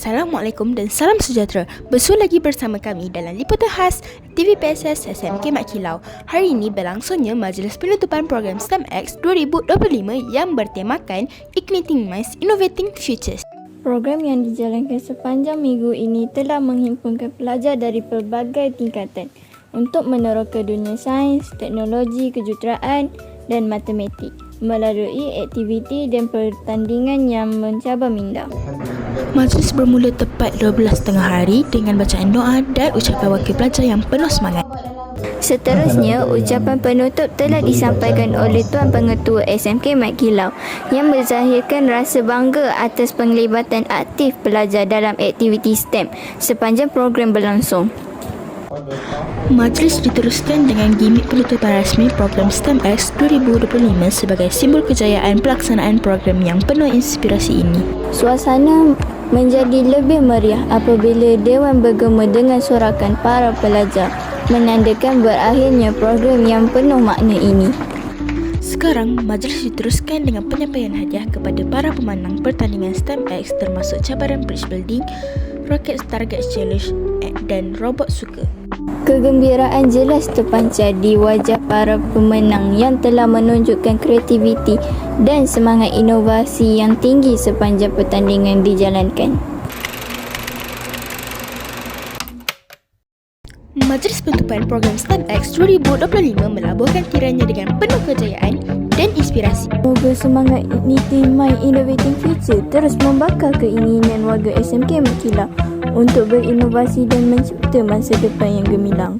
Assalamualaikum dan salam sejahtera. Bersua lagi bersama kami dalam liputan khas TVPSS SMK Mat Kilau. Hari ini berlangsungnya Majlis Penutupan Program STEMx 2025 yang bertemakan Igniting Minds, Innovating Futures. Program yang dijalankan sepanjang minggu ini telah menghimpunkan pelajar dari pelbagai tingkatan untuk meneroka dunia sains, teknologi, kejuruteraan dan matematik melalui aktiviti dan pertandingan yang mencabar minda. Majlis bermula tepat 12.30 hari dengan bacaan doa dan ucapan wakil pelajar yang penuh semangat. Seterusnya, ucapan penutup telah disampaikan oleh Tuan Pengetua SMK Mat Kilau yang menzahirkan rasa bangga atas penglibatan aktif pelajar dalam aktiviti STEM sepanjang program berlangsung. Majlis diteruskan dengan gimik penutupan rasmi program STEMx 2025 sebagai simbol kejayaan pelaksanaan program yang penuh inspirasi ini. Suasana menjadi lebih meriah apabila Dewan bergema dengan sorakan para pelajar menandakan berakhirnya program yang penuh makna ini. Sekarang, majlis diteruskan dengan penyampaian hadiah kepada para pemenang pertandingan STEMx termasuk cabaran bridge building, rocket target challenge dan robot suka. Kegembiraan jelas terpancar di wajah para pemenang yang telah menunjukkan kreativiti dan semangat inovasi yang tinggi sepanjang pertandingan dijalankan. Majlis Penutupan Program STEMx 2025 melabuhkan tiranya dengan penuh kejayaan dan inspirasi. Semoga semangat Igniting Mind Innovating Future terus membakar keinginan warga SMK Mat Kilau untuk berinovasi dan mencipta masa depan yang gemilang.